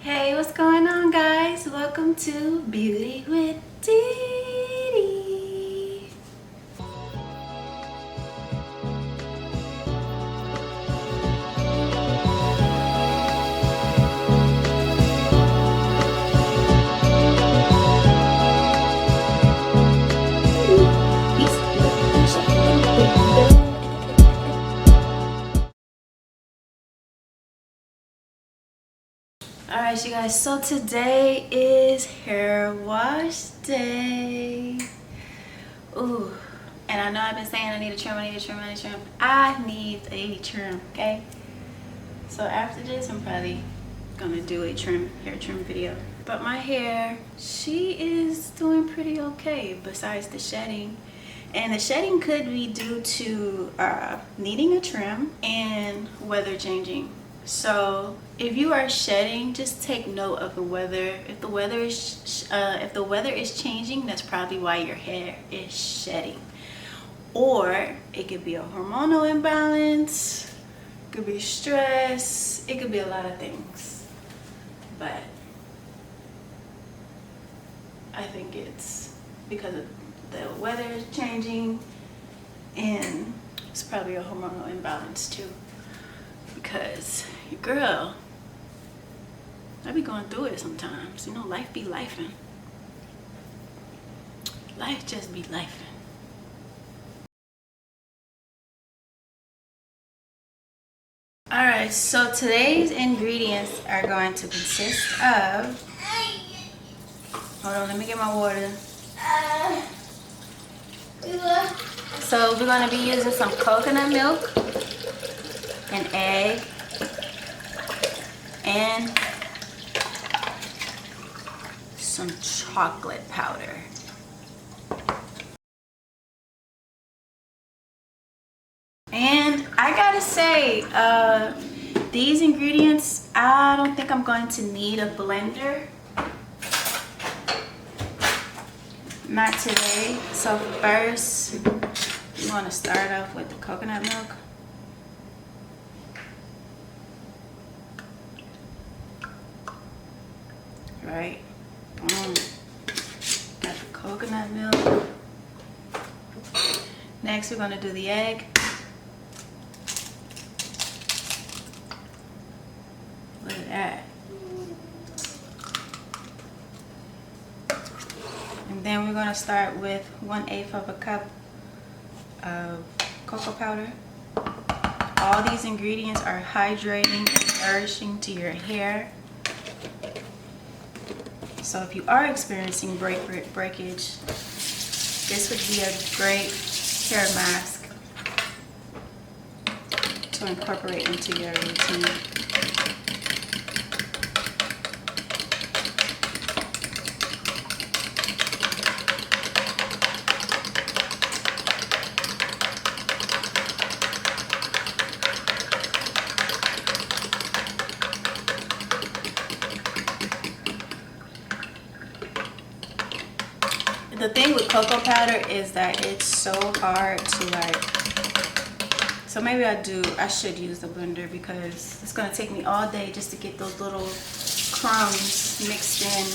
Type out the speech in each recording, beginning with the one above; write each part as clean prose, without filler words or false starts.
Hey, what's going on, guys? Welcome to Beauty with DiDi. Alright, you guys, so today is hair wash day. Ooh, and I know I've been saying I need a trim, I need a trim. I need a trim, okay? So after this, I'm probably gonna do a hair trim video. But my hair, she is doing pretty okay besides the shedding. And the shedding could be due to needing a trim and weather changing. So if you are shedding, just take note of the weather. If the weather is changing, that's probably why your hair is shedding. Or it could be a hormonal imbalance, it could be stress, it could be a lot of things. But I think it's because of the weather is changing, and it's probably a hormonal imbalance too. Because your girl, I be going through it sometimes. You know, life be lifing. Life just be lifing. Alright, so today's ingredients are going to consist of, hold on, let me get my water. So we're going to be using some coconut milk, an egg, and some chocolate powder. And I gotta say, these ingredients, I don't think I'm going to need a blender. Not today. So first, you want to start off with the coconut milk. Right. Got the coconut milk. Next, we're going to do the egg. Look at that. And then we're going to start with 1/8 of a cup of cocoa powder. All these ingredients are hydrating and nourishing to your hair. So if you are experiencing breakage, this would be a great hair mask to incorporate into your routine. The thing with cocoa powder is that it's so hard to so maybe I should use the blender, because it's going to take me all day just to get those little crumbs mixed in.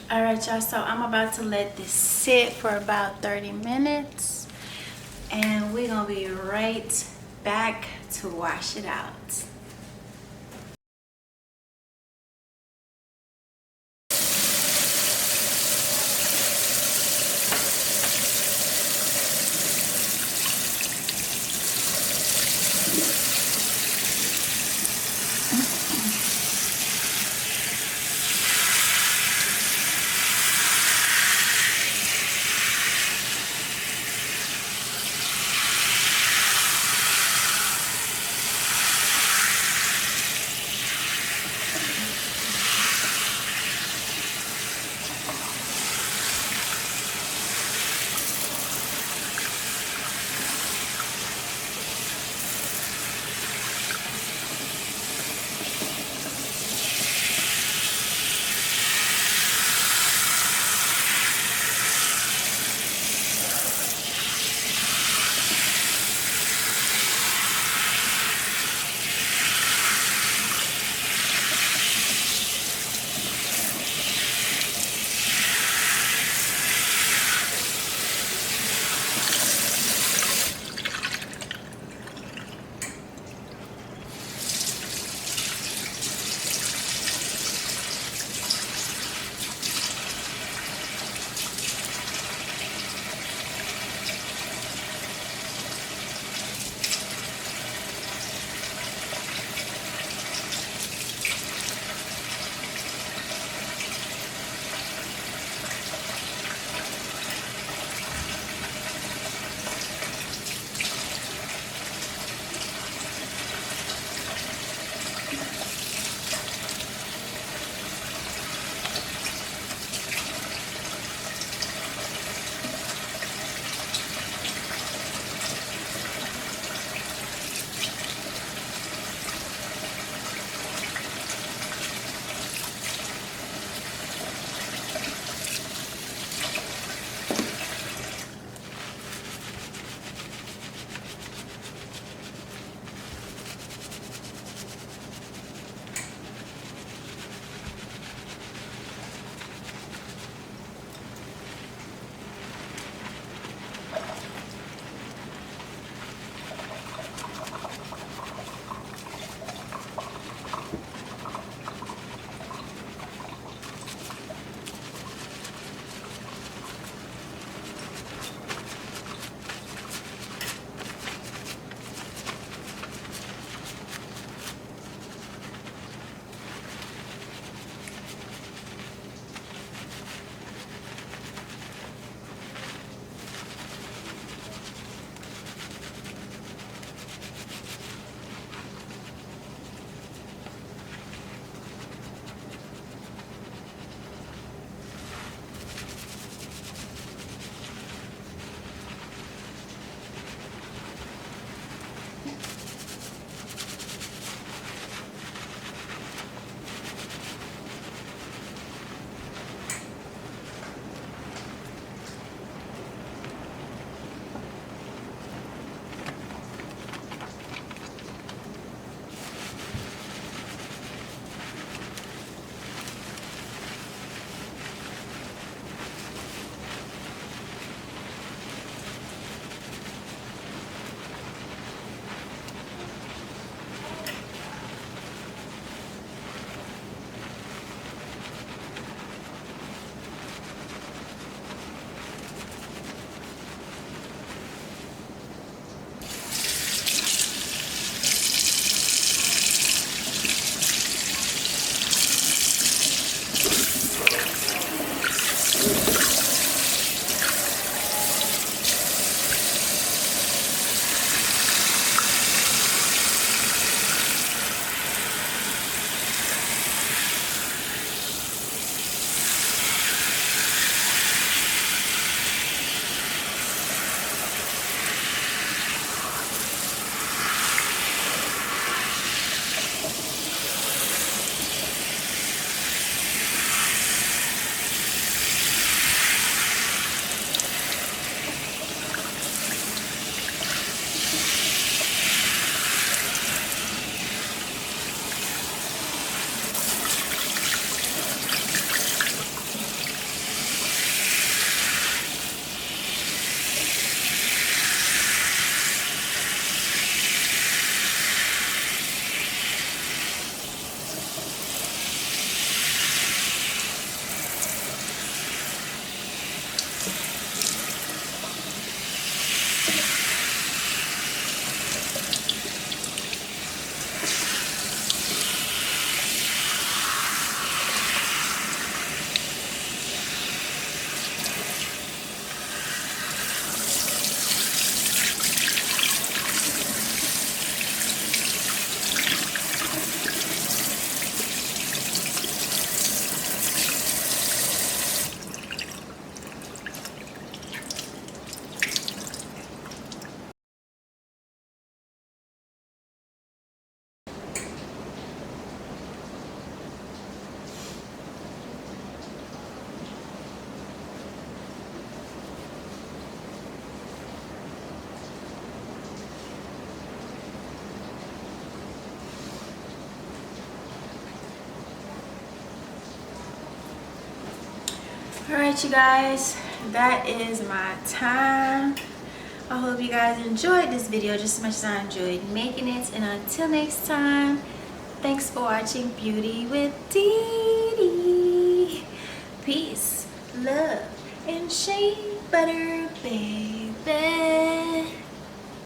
All right, y'all, so I'm about to let this sit for about 30 minutes and we're gonna be right back to wash it out. All right, you guys, that is my time. I hope you guys enjoyed this video just as much as I enjoyed making it. And until next time, thanks for watching Beauty with DiDi. Peace, love, and shea butter, baby.